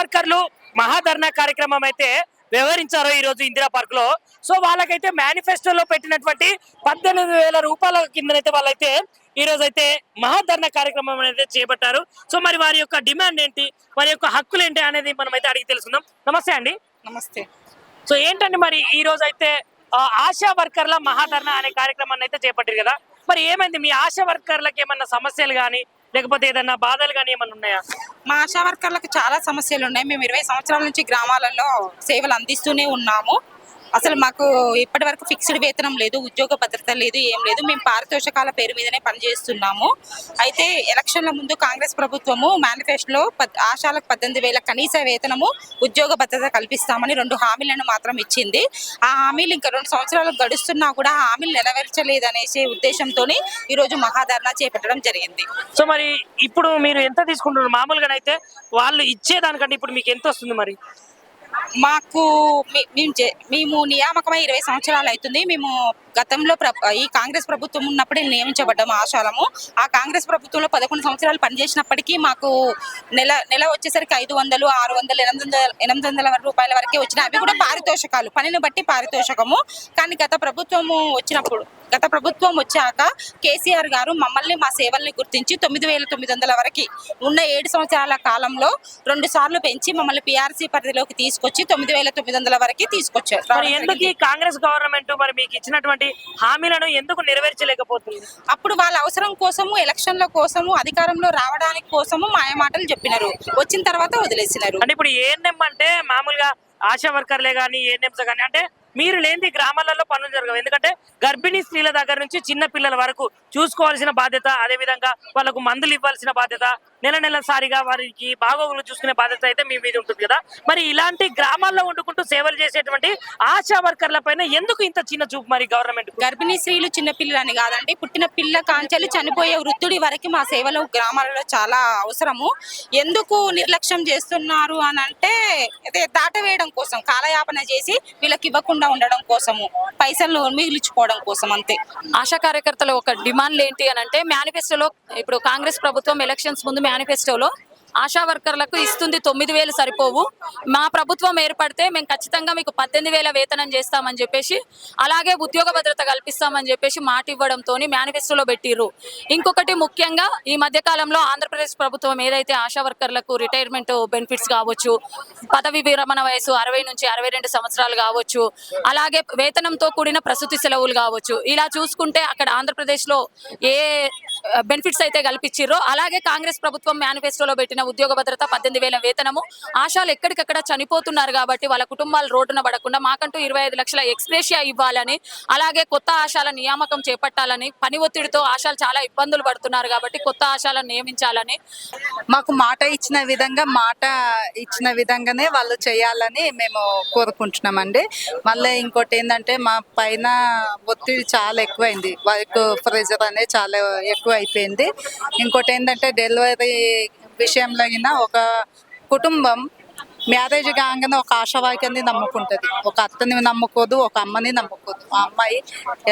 వర్కర్లు మహాధర్నా కార్యక్రమం అయితే వ్యవహరించారు ఈ రోజు ఇందిరా పార్క్ లో. సో వాళ్ళకైతే మేనిఫెస్టోలో పెట్టినటువంటి 18,000 రూపాయల కిందనైతే వాళ్ళైతే ఈ రోజు అయితే మహాధర్నా కార్యక్రమం అనేది చేపట్టారు. సో మరి వారి యొక్క డిమాండ్ ఏంటి, వారి యొక్క హక్కులు ఏంటి అనేది మనం అయితే అడిగి తెలుసుకుందాం. నమస్తే అండి. నమస్తే. సో ఏంటండి మరి ఈ రోజు అయితే ఆశా వర్కర్ల మహాధర్నా అనే కార్యక్రమాన్ని అయితే చేపట్టారు కదా, మరి ఏమైంది? మీ ఆశా వర్కర్లకు ఏమన్నా సమస్యలు కానీ లేకపోతే ఏదన్నా బాధలు కానీ ఏమన్నా ఉన్నాయా? మా ఆశా వర్కర్లకు చాలా సమస్యలు ఉన్నాయి. మేము 20 సంవత్సరాల నుంచి గ్రామాలలో సేవలు అందిస్తూనే ఉన్నాము. అసలు మాకు ఇప్పటి వరకు ఫిక్స్డ్ వేతనం లేదు, ఉద్యోగ భద్రత లేదు, ఏం లేదు. మేము పారితోషకాల పేరు మీదనే పనిచేస్తున్నాము. అయితే ఎలక్షన్ల ముందు కాంగ్రెస్ ప్రభుత్వము మేనిఫెస్టోలో ఆశాలకు 18,000 కనీస వేతనము, ఉద్యోగ భద్రత కల్పిస్తామని 2 హామీలను మాత్రం ఇచ్చింది. ఆ హామీలు ఇంకా 2 సంవత్సరాలు గడుస్తున్నా కూడా ఆ హామీలు నెరవేర్చలేదనేసి ఉద్దేశంతో ఈరోజు మహాధర్నా చేపట్టడం జరిగింది. సో మరి ఇప్పుడు మీరు ఎంత తీసుకుంటున్నారు? మామూలుగానైతే వాళ్ళు ఇచ్చేదానికంటే ఇప్పుడు మీకు ఎంత వస్తుంది మరి? మాకు మేము నియామకమై 20 సంవత్సరాలు అవుతుంది. మేము గతంలో ఈ కాంగ్రెస్ ప్రభుత్వం ఉన్నప్పుడే నియమించబడ్డాము ఆశాలము. ఆ కాంగ్రెస్ ప్రభుత్వంలో 11 సంవత్సరాలు పనిచేసినప్పటికీ మాకు నెల వచ్చేసరికి 500, 600, 800 రూపాయల వరకే వచ్చినాయి. అవి కూడా పారితోషకాలు, పనిని బట్టి పారితోషకము. కానీ గత ప్రభుత్వం వచ్చాక కేసీఆర్ గారు మమ్మల్ని, మా సేవల్ని గుర్తించి 9,900 వరకు ఉన్న 7 సంవత్సరాల కాలంలో 2 సార్లు పెంచి మమ్మల్ని పిఆర్సీ పరిధిలోకి తీసుకొచ్చి 9,900 వరకు తీసుకొచ్చారు. ఎందుకు ఈ కాంగ్రెస్ గవర్నమెంట్ మరి మీకు ఇచ్చినటువంటి హామీలను ఎందుకు నెరవేర్చలేకపోతుంది? అప్పుడు వాళ్ళ అవసరం కోసము, ఎలక్షన్ల కోసము, అధికారంలో రావడానికి కోసము మాయమాటలు చెప్పినారు. వచ్చిన తర్వాత వదిలేసినారు. అంటే ఇప్పుడు ఏఎన్ఎం అంటే మామూలుగా ఆశా వర్కర్లే కానీ ఏఎన్ఎంస్ కానీ అంటే మీరు లేని గ్రామాలలో పనులు జరగవు. ఎందుకంటే గర్భిణీ స్త్రీల దగ్గర నుంచి చిన్న పిల్లల వరకు చూసుకోవాల్సిన బాధ్యత, అదే విధంగా వాళ్ళకు మందులు ఇవ్వాల్సిన బాధ్యత, నెలసారిగా వారికి బాగోగులు చూసుకునే బాధ్యత అయితే మీ మీద ఉంటుంది కదా. మరి ఇలాంటి గ్రామాల్లో వండుకుంటూ సేవలు చేసేటువంటి ఆశా వర్కర్ల పైన ఎందుకు ఇంత చిన్న చూపు మరి గవర్నమెంట్? గర్భిణీ స్త్రీలు చిన్న పిల్లలని కాదండి, పుట్టిన పిల్ల కాంచెలు చనిపోయే వృద్ధుడి వరకు మా సేవలు గ్రామాలలో చాలా అవసరము. ఎందుకు నిర్లక్ష్యం చేస్తున్నారు అని అంటే దాటవేయడం కోసం, కాలయాపన చేసి వీళ్ళకి ఇవ్వకుండా ఉండడం కోసము, పైసలు మిగిలించుకోవడం కోసం అంతే. ఆశా కార్యకర్తలు ఒక డిమాండ్లు ఏంటి అని అంటే, మేనిఫెస్టోలో ఇప్పుడు కాంగ్రెస్ ప్రభుత్వం ఎలక్షన్స్ ముందు మేనిఫెస్టోలో ఆశా వర్కర్లకు ఇస్తుంది 9,000 సరిపోవు, మా ప్రభుత్వం ఏర్పడితే మేము ఖచ్చితంగా మీకు 18,000 వేతనం చేస్తామని చెప్పేసి, అలాగే ఉద్యోగ భద్రత కల్పిస్తామని చెప్పేసి మాట ఇవ్వడంతో మేనిఫెస్టోలో పెట్టిర్రు. ఇంకొకటి ముఖ్యంగా ఈ మధ్య కాలంలో ఆంధ్రప్రదేశ్ ప్రభుత్వం ఏదైతే ఆశా వర్కర్లకు రిటైర్మెంట్ బెనిఫిట్స్ కావచ్చు, పదవి విరమణ వయసు 60 నుంచి 62 సంవత్సరాలు కావచ్చు, అలాగే వేతనంతో కూడిన ప్రసూతి సెలవులు కావచ్చు, ఇలా చూసుకుంటే అక్కడ ఆంధ్రప్రదేశ్లో ఏ బెనిఫిట్స్ అయితే కల్పించిర్రో అలాగే కాంగ్రెస్ ప్రభుత్వం మేనిఫెస్టోలో పెట్టిన ఉద్యోగ భద్రత 18,000 వేతనము. ఆశాలు ఎక్కడికక్కడ చనిపోతున్నారు కాబట్టి వాళ్ళ కుటుంబాలు రోడ్డున పడకుండా మాకంటూ 25 లక్షల ఎక్స్గ్రేషియా ఇవ్వాలని, అలాగే కొత్త ఆశాల నియామకం చేపట్టాలని, పని ఒత్తిడితో ఆశాలు చాలా ఇబ్బందులు పడుతున్నారు కాబట్టి కొత్త ఆశాలను నియమించాలని, మాకు మాట ఇచ్చిన విధంగానే వాళ్ళు చేయాలని మేము కోరుకుంటున్నామండి. మళ్ళీ ఇంకోటి ఏంటంటే మా పైన ఒత్తిడి చాలా ఎక్కువైంది, వర్క్ ప్రెజర్ అనేది చాలా ఎక్కువ అయిపోయింది. ఇంకోటి ఏంటంటే డెలివరీ విషయంలో ఒక కుటుంబం మ్యారేజ్ కాగానే ఒక ఆశావాక్యాన్ని నమ్ముకుంటుంది, ఒక అత్తని నమ్ముకోదు, ఒక అమ్మని నమ్ముకోదు. ఆ అమ్మాయి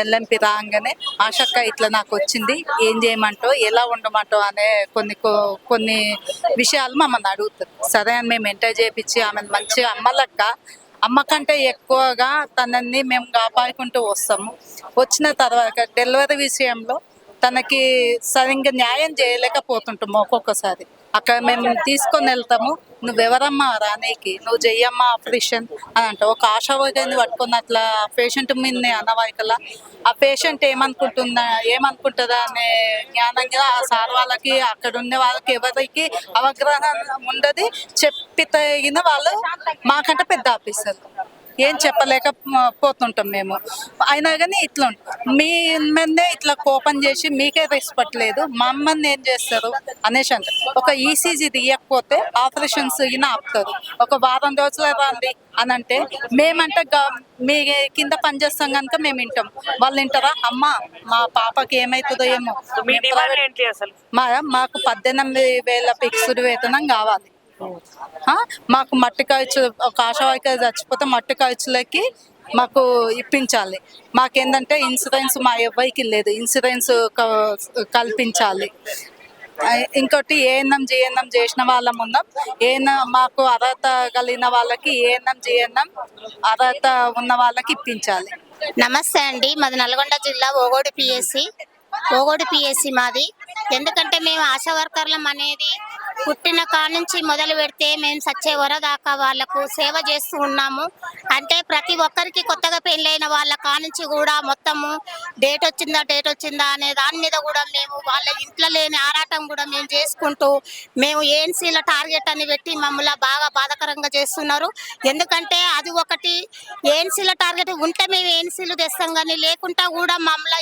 ఎల్ఎంపి రాగానే ఆశక్క ఇట్లా నాకు వచ్చింది, ఏం చేయమంటావు, ఎలా ఉండమంటావు అనే కొన్ని విషయాలు మమ్మల్ని అడుగుతుంది. సరే అని మేము ఎంటర్ చేయించి ఆమెను మంచి అమ్మ కంటే ఎక్కువగా తనని మేము కాపాడుకుంటూ వస్తాము. వచ్చిన తర్వాత డెలివరీ విషయంలో తనకి సరిగ్గా న్యాయం చేయలేకపోతుంటాము. ఒక్కొక్కసారి అక్కడ మేము తీసుకొని వెళ్తాము, నువ్వెవరమ్మా రానీకి, నువ్వు చెయ్యమ్మా ఆపరేషన్ అని అంటావు. ఒక ఆశావాదిని పట్టుకుని అట్లా పేషెంట్ మీదనే అనవాయికలా ఆ పేషెంట్ ఏమనుకుంటుందా అనే జ్ఞానంగా ఆ సార్ వాళ్ళకి, అక్కడ ఉండే వాళ్ళకి ఎవరికి అవగాహన ఉండదు. చెప్పి తగిన వాళ్ళు మాకంటే పెద్ద ఆఫీసర్లు ఏం చెప్పలేకపోతుంటాం మేము. అయినా కానీ ఇట్లా మీ మీదే ఇట్లా కోపం చేసి మీకే రెస్పెక్ట్ లేదు, మా అమ్మని ఏం చేస్తారు అనేసి అంటారు. ఒక ఈసీజీ తీయకపోతే ఆపరేషన్స్ ఆపుతారు. ఒక వారం రోజులు రండి అని అంటే మేమంటే మీ కింద పనిచేస్తాం కనుక మేము వింటాం, వాళ్ళు వింటారా? అమ్మ మా పాపకి ఏమవుతుందో ఏమో. మాకు 18,000 ఫిక్స్డ్ వేతనం కావాలి. మాకు మట్టి ఖర్చు, ఒక ఆశావాయిక చచ్చిపోతే మట్టి ఖర్చులకి మాకు ఇప్పించాలి. మాకేందంటే ఇన్సూరెన్స్ మా ఎవ్వరికి లేదు, ఇన్సూరెన్స్ కల్పించాలి. ఇంకోటి ఏఎన్ఎం జిఎన్ఎం చేసిన వాళ్ళం ఉన్నాం. ఏఎన్ఎం మాకు అర్హత కలిగిన వాళ్ళకి ఏఎన్ఎం జిఎన్ఎం అర్హత ఉన్న వాళ్ళకి ఇప్పించాలి. నమస్తే అండి, మాది నల్గొండ జిల్లా ఓగోడు పిఎస్సి మాది. ఎందుకంటే మేము ఆశా వర్కర్లం అనేది పుట్టిన కానుంచి మొదలు పెడితే మేము సచ్చే వరదాకా వాళ్ళకు సేవ చేస్తూ ఉన్నాము. అంటే ప్రతి ఒక్కరికి కొత్తగా పెళ్ళైన వాళ్ళ కానుంచి కూడా మొత్తము డేట్ వచ్చిందా అనే దాని మీద కూడా మేము వాళ్ళ ఇంట్లో లేని ఆరాటం కూడా మేము చేసుకుంటూ మేము ఏఎన్సీల టార్గెట్ అని పెట్టి మమ్మల్ని బాగా బాధాకరంగా చేస్తున్నారు. ఎందుకంటే అది ఒకటి, ఏఎన్సీల టార్గెట్ ఉంటే మేము ఏఎన్సీలు తెస్తాం, కానీ లేకుండా కూడా మమ్మల్ని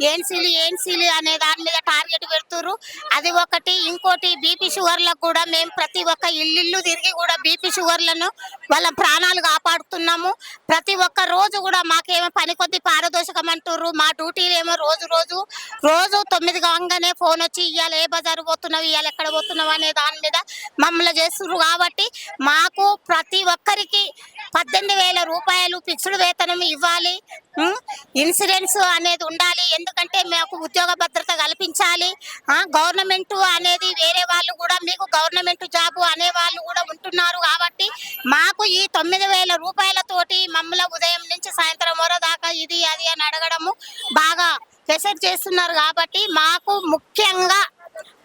ఏఎన్సీలు అనే దాని మీద టార్గెట్ పెడుతున్నారు. అది ఒకటి. ఇంకోటి, బీపీ షుగర్లకు కూడా మేము ప్రతి ఒక్క ఇల్లు తిరిగి కూడా బీపీ షుగర్లను వాళ్ళ ప్రాణాలు కాపాడుతున్నాము. ప్రతి ఒక్క రోజు కూడా మాకేమో పని కొద్ది పారదోషకం అంటుర్రు. మా డ్యూటీలు ఏమో రోజు 9 కాగానే ఫోన్ వచ్చి ఇవాళ ఏ బజారు పోతున్నావు, ఇవాళ ఎక్కడ పోతున్నావు అనే దాని మీద మమ్మల్ని చేస్తున్నారు. కాబట్టి మాకు ప్రతి ఒక్కరికి 18,000 రూపాయలు ఫిక్స్డ్ వేతనం ఇవ్వాలి. ఇన్సూరెన్స్ అనేది ఉండాలి. ఎందుకంటే మాకు ఉద్యోగ భద్రత కల్పించాలి. గవర్నమెంట్ అనేది వేరే వాళ్ళు కూడా మీకు గవర్నమెంట్ జాబ్ అనే వాళ్ళు కూడా ఉంటున్నారు. కాబట్టి మాకు ఈ 9,000 రూపాయలతోటి మమ్మల్ని ఉదయం నుంచి సాయంత్రం వరకు దాకా ఇది అది అని అడగడము బాగా ప్రెషర్ చేస్తున్నారు. కాబట్టి మాకు ముఖ్యంగా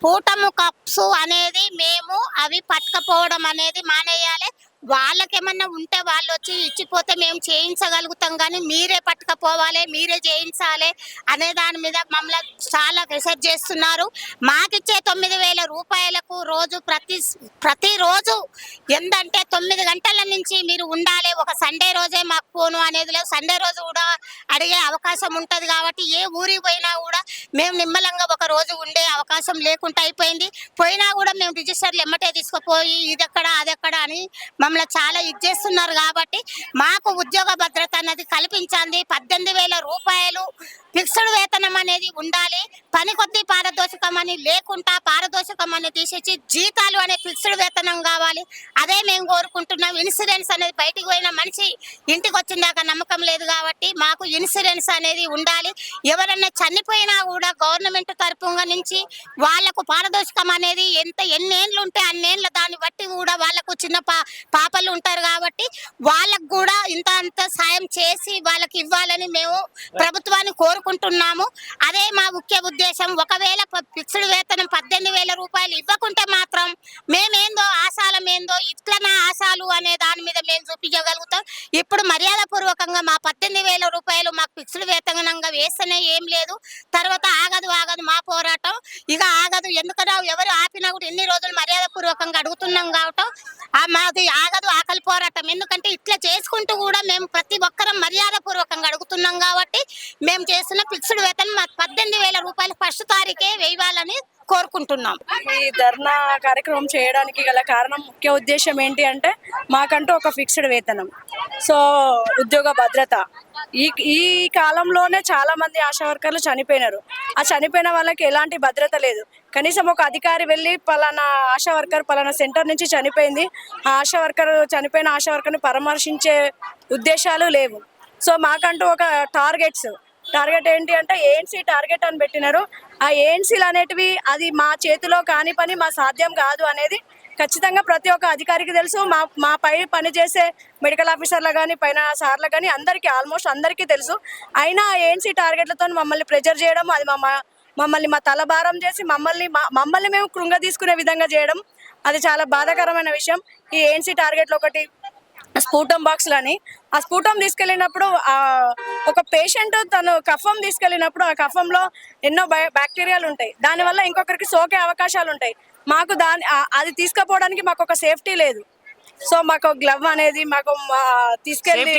పూటము కప్స్ అనేది మేము అవి పట్టుకపోవడం అనేది మానేయాలి. వాళ్ళకేమన్నా ఉంటే వాళ్ళు వచ్చి ఇచ్చిపోతే మేము చేయించగలుగుతాం, కానీ మీరే పట్టుకపోవాలి, మీరే చేయించాలి అనే దాని మీద మమ్మల్ని చాలా ప్రెషర్ చేస్తున్నారు. మాకిచ్చే 9,000 రూపాయలకు రోజు ప్రతిరోజు ఎంతంటే 9 గంటల నుంచి మీరు ఉండాలి. ఒక సండే రోజే మాకు ఫోను అనేది లేదు. సండే రోజు కూడా అడిగే అవకాశం ఉంటుంది. కాబట్టి ఏ ఊరికి పోయినా కూడా మేము నిమ్మలంగా ఒక రోజు ఉండే అవకాశం లేకుండా అయిపోయింది. పోయినా కూడా మేము రిజిస్టర్లు ఎమ్మటే తీసుకుపోయి ఇదెక్కడ అదెక్కడ అని మమ్మల్ని చాలా చేస్తున్నారు. కాబట్టి మాకు ఉద్యోగ భద్రత అనేది కల్పించండి. 18,000 రూపాయలు ఫిక్స్డ్ వేతనం అనేది ఉండాలి. పని కొద్ది పారదోషకం అని లేకుండా పారదోషకం అని తీసేసి జీతాలు అనే ఫిక్స్డ్ వేతనం కావాలి. అదే మేము కోరుకుంటున్నాం. ఇన్సూరెన్స్ అనేది బయటికి పోయిన మనిషి ఇంటికి వచ్చిందాక నమ్మకం లేదు. కాబట్టి మాకు ఇన్సూరెన్స్ అనేది ఉండాలి. ఎవరన్నా చనిపోయినా కూడా గవర్నమెంట్ తరపుగా నుంచి వాళ్లకు పారదోషకం అనేది ఎన్నేళ్ళు ఉంటే అన్నేళ్ళ దాన్ని బట్టి కూడా వాళ్ళకు చిన్న పాపలు ఉంటారు. కాబట్టి వాళ్ళకు కూడా అంత సాయం చేసి వాళ్ళకి ఇవ్వాలని మేము ప్రభుత్వాన్ని కోరుకుంటున్నాము. అదే మా ముఖ్య ఉద్దేశం. ఒకవేళ ఫిక్స్డ్ వేతనం 18,000 రూపాయలు ఇవ్వకుంటే మాత్రం మేమేందో ఆశాలమేందో ఇట్లనా ఆశాలు అనే దాని మీద మేము చూపించగలుగుతాం. ఇప్పుడు మర్యాద పూర్వకంగా మా 18,000 రూపాయలు మాకు ఫిక్స్డ్ వేతనంగా వేస్తేనే ఏం లేదు. తర్వాత ఆగదు మా పోరాటం ఇక ఆగదు. ఎందుకంటే ఎవరు ఆపినా కూడా ఎన్ని రోజులు మర్యాద పూర్వకంగా అడుగుతున్నాం కాబట్టి మాది ఆగదు ఆకలి పోరాటం. ఎందుకంటే ఇట్లా చేసుకుంటూ కూడా మేము ప్రతి ఒక్కరం మర్యాద పూర్వకంగా అడుగుతున్నాం. కాబట్టి మేము చేస్తున్న ఫిక్స్డ్ వేతనం 18,000 రూపాయలు ఫస్ట్ తారీఖే వేయాలని కోరుకుంటున్నాం. ఈ ధర్నా కార్యక్రమం చేయడానికి గల కారణం, ముఖ్య ఉద్దేశం ఏంటి అంటే మాకంటూ ఒక ఫిక్స్డ్ వేతనం, సో ఉద్యోగ భద్రత. ఈ కాలంలోనే చాలా మంది ఆశా వర్కర్లు చనిపోయినారు. ఆ చనిపోయిన వాళ్ళకి ఎలాంటి భద్రత లేదు. కనీసం ఒక అధికారి వెళ్ళి పలానా ఆశా వర్కర్ పలానా సెంటర్ నుంచి చనిపోయింది, ఆ చనిపోయిన ఆశా వర్కర్ని పరామర్శించే ఉద్దేశాలు లేవు. సో మాకంటూ ఒక టార్గెట్ ఏంటి అంటే ఏఎన్సీ టార్గెట్ అని పెట్టినారు. ఆ ఏఎన్సీలు అనేటివి అది మా చేతిలో కాని పని, మా సాధ్యం కాదు అనేది ఖచ్చితంగా ప్రతి ఒక్క అధికారికి తెలుసు. మా పై పనిచేసే మెడికల్ ఆఫీసర్లు కానీ పైన సార్లు కానీ ఆల్మోస్ట్ అందరికీ తెలుసు. అయినా ఏఎన్సీ టార్గెట్లతో మమ్మల్ని ప్రెజర్ చేయడం, అది మమ్మల్ని మా తలభారం చేసి మమ్మల్ని మేము కృంగ తీసుకునే విధంగా చేయడం, అది చాలా బాధాకరమైన విషయం. ఈ ఏఎన్సీ టార్గెట్లు ఒకటి స్ఫూటం బాక్స్లని, ఆ స్ఫూటం తీసుకెళ్ళినప్పుడు ఒక పేషెంట్ తను కఫం తీసుకెళ్ళినప్పుడు ఆ కఫంలో ఎన్నో బ్యాక్టీరియాలు ఉంటాయి. దానివల్ల ఇంకొకరికి సోకే అవకాశాలు ఉంటాయి. మాకు అది తీసుకుపోవడానికి మాకు ఒక సేఫ్టీ లేదు. సో మాకు గ్లవ్ అనేది మాకు తీసుకెళ్ళి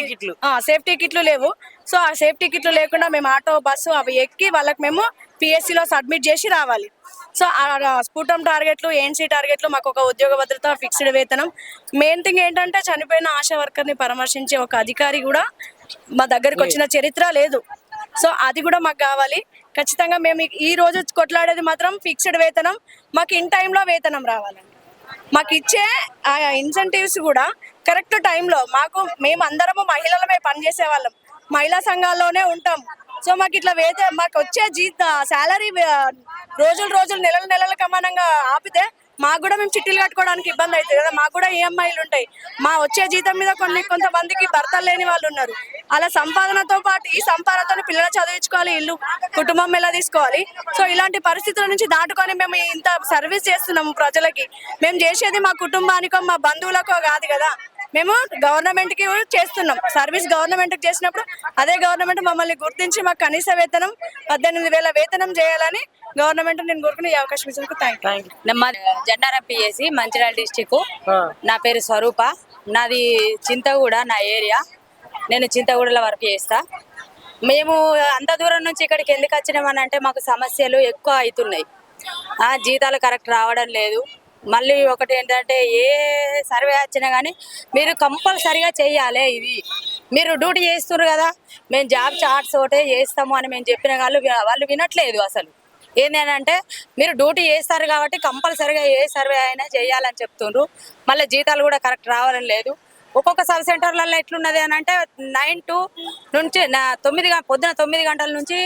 సేఫ్టీ కిట్లు లేవు. సో ఆ సేఫ్టీ కిట్లు లేకుండా మేము ఆటో బస్సు అవి ఎక్కి వాళ్ళకి మేము పిఎస్సిలో సబ్మిట్ చేసి రావాలి. సో ఆ స్ఫూటం టార్గెట్లు ఏఎన్సీ టార్గెట్లు మాకు ఒక ఉద్యోగ భద్రత, ఫిక్స్డ్ వేతనం. మెయిన్ థింగ్ ఏంటంటే చనిపోయిన ఆశా వర్కర్ని పరామర్శించే ఒక అధికారి కూడా మా దగ్గరికి వచ్చిన చరిత్ర లేదు. సో అది కూడా మాకు కావాలి. ఖచ్చితంగా మేము ఈ రోజు కొట్లాడేది మాత్రం ఫిక్స్డ్ వేతనం, మాకు ఇన్ టైంలో వేతనం రావాలండి. మాకు ఇచ్చే ఆ ఇన్సెంటివ్స్ కూడా కరెక్ట్ టైంలో మేమందరము మహిళలమే పనిచేసే వాళ్ళం, మహిళా సంఘాల్లోనే ఉంటాం. సో మాకు ఇట్లా మాకు వచ్చే శాలరీ రోజులు నెలల కమానంగా ఆపితే మాకు కూడా మేము చిట్టీలు కట్టుకోవడానికి ఇబ్బంది అవుతుంది కదా, మాకు కూడా ఈఎంఐలు ఉంటాయి. మా వచ్చే జీతం మీద కొంతమందికి భర్తలు లేని వాళ్ళు ఉన్నారు. అలా సంపాదనతో పాటు ఈ సంపాదనతో పిల్లలు చదివించుకోవాలి, ఇల్లు కుటుంబం ఎలా తీసుకోవాలి. సో ఇలాంటి పరిస్థితుల నుంచి దాటుకొని మేము ఇంత సర్వీస్ చేస్తున్నాము ప్రజలకి. మేము చేసేది మా కుటుంబానికో మా బంధువులకో కాదు కదా, మేము గవర్నమెంట్ కి చేస్తున్నాం సర్వీస్. గవర్నమెంట్ కి చేసినప్పుడు అదే గవర్నమెంట్ మమ్మల్ని గుర్తించి మాకు కనీస వేతనం 18,000 వేతనం చేయాలని గవర్నమెంట్ నేను కోరుకునే ఈ అవకాశం ఇచ్చినందుకు thank you. Jendaram PSC Mancherial district. నా పేరు స్వరూప, నాది చింతగూడ నా ఏరియా. నేను చింతగూడలో వర్క్ చేస్తా. మేము అంత దూరం నుంచి ఇక్కడికి ఎందుకు వచ్చినామని అంటే మాకు సమస్యలు ఎక్కువ అవుతున్నాయి. జీతాలు కరెక్ట్ రావడం లేదు. మళ్ళీ ఒకటి ఏంటంటే ఏ సర్వే వచ్చినా కానీ మీరు కంపల్సరిగా చేయాలి. ఇది మీరు డ్యూటీ చేస్తున్నారు కదా, మేము జాబ్ చార్ట్స్ ఒకటే చేస్తాము అని మేము చెప్పిన వాళ్ళు వినట్లేదు. అసలు ఏంటంటే మీరు డ్యూటీ చేస్తారు కాబట్టి కంపల్సరిగా ఏ సర్వే అయినా చేయాలని చెప్తుండ్రు. మళ్ళీ జీతాలు కూడా కరెక్ట్ రావాలని లేదు. ఒక్కొక్క సబ్ సెంటర్లలో ఎట్లున్నది అని అంటే 9 నుంచి పొద్దున 9 గంటల నుంచి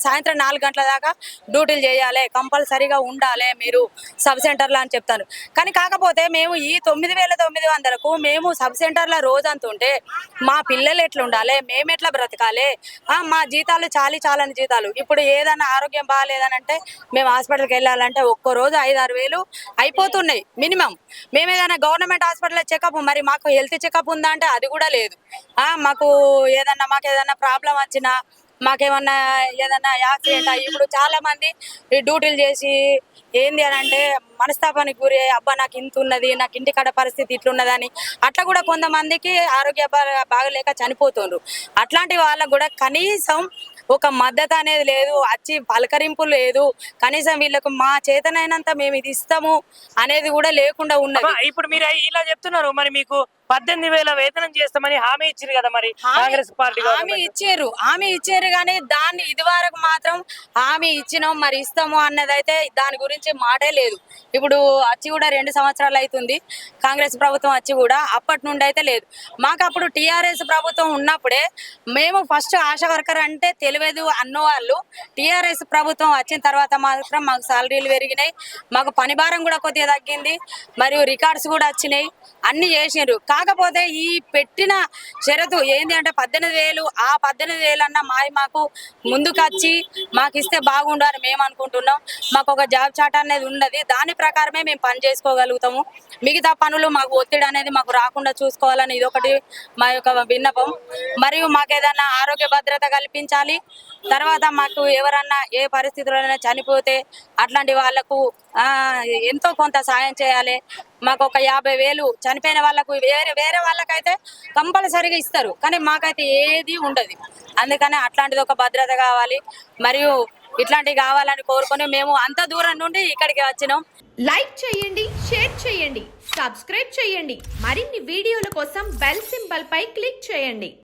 సాయంత్రం 4 గంటల దాకా డ్యూటీలు చేయాలి, కంపల్సరీగా ఉండాలి మీరు సబ్ సెంటర్లో అని చెప్తాను. కానీ కాకపోతే మేము ఈ 9,900కు మేము సబ్ సెంటర్లో రోజంతా ఉంటే మా పిల్లలు ఎట్లా ఉండాలి, మేము ఎట్లా బ్రతకాలి? మా జీతాలు చాలని జీతాలు. ఇప్పుడు ఏదైనా ఆరోగ్యం బాగాలేదని అంటే మేము హాస్పిటల్కి వెళ్ళాలంటే ఒక్కో రోజు 5-6 వేలు అయిపోతున్నాయి మినిమం. మేము ఏదైనా గవర్నమెంట్ హాస్పిటల్లో చెకప్, మరి మాకు హెల్త్ చెకప్ ఉందా అంటే అది కూడా లేదు. మాకు ఏదైనా ప్రాబ్లం వచ్చినా, మాకేమన్నా ఏదన్నా యాక్సిడెంట్ అయ్యి ఇప్పుడు చాలా మంది డ్యూటీలు చేసి ఏంది అని అంటే మనస్తాపానికి గురి, అబ్బా నాకు ఇంత ఉన్నది, నాకు ఇంటికాడ పరిస్థితి ఇట్లున్నదని అట్లా కూడా కొంతమందికి ఆరోగ్య బాగలేక చనిపోతుండ్రు. అట్లాంటి వాళ్ళకు కూడా కనీసం ఒక మద్దతు అనేది లేదు, వచ్చి పలకరింపు లేదు. కనీసం వీళ్ళకు మా చేతనైనంత మేము ఇది ఇస్తాము అనేది కూడా లేకుండా ఉన్నది. ఇప్పుడు మీరు ఇలా చెప్తున్నారు, మరి మీకు 18,000 వేతనం చేస్తామని హామీ ఇచ్చారు కదా, మరి కాంగ్రెస్ పార్టీ హామీ ఇచ్చారు కానీ దాన్ని ఇదివరకు మాత్రం హామీ ఇచ్చినాం మరి ఇస్తాము అన్నదైతే దాని గురించి మాటే లేదు. ఇప్పుడు వచ్చి కూడా 2 సంవత్సరాలు అవుతుంది కాంగ్రెస్ ప్రభుత్వం వచ్చి కూడా, అప్పటి నుండి అయితే లేదు. మాకు అప్పుడు టీఆర్ఎస్ ప్రభుత్వం ఉన్నప్పుడే మేము ఫస్ట్ ఆశా వర్కర్ అంటే తెలియదు అన్నవాళ్ళు. టీఆర్ఎస్ ప్రభుత్వం వచ్చిన తర్వాత మాత్రం మాకు సాలరీలు పెరిగినాయి, మాకు పని భారం కూడా కొద్దిగా తగ్గింది, మరియు రికార్డ్స్ కూడా వచ్చినాయి, అన్ని చేసినారు. కాకపోతే ఈ పెట్టిన షరతు ఏంది అంటే 18,000, ఆ 18,000 అన్న మాకు ముందుకు వచ్చి మాకు ఇస్తే బాగుండు అని మేము అనుకుంటున్నాం. మాకు ఒక జాబ్ చాట్ అనేది ఉన్నది, దాని ప్రకారమే మేము పని చేసుకోగలుగుతాము. మిగతా పనులు మాకు ఒత్తిడి అనేది మాకు రాకుండా చూసుకోవాలని ఇదొకటి మా యొక్క విన్నపం. మరియు మాకు ఏదైనా ఆరోగ్య భద్రత కల్పించాలి. తర్వాత మాకు ఎవరన్నా ఏ పరిస్థితుల్లోనైనా చనిపోతే అట్లాంటి వాళ్లకు ఎంతో కొంత సాయం చేయాలి. మాకు ఒక 50,000 చనిపోయిన వాళ్ళకు వేరే వాళ్ళకైతే కంపల్సరీగా ఇస్తారు, కానీ మాకైతే ఏది ఉండదు. అందుకని అట్లాంటిది ఒక భద్రత కావాలి, మరియు ఇట్లాంటివి కావాలని కోరుకొని మేము అంత దూరం నుండి ఇక్కడికి వచ్చినాం. లైక్ చేయండి, షేర్ చేయండి, సబ్స్క్రైబ్ చేయండి. మరిన్ని వీడియోల కోసం బెల్ సింబల్ పై క్లిక్ చేయండి.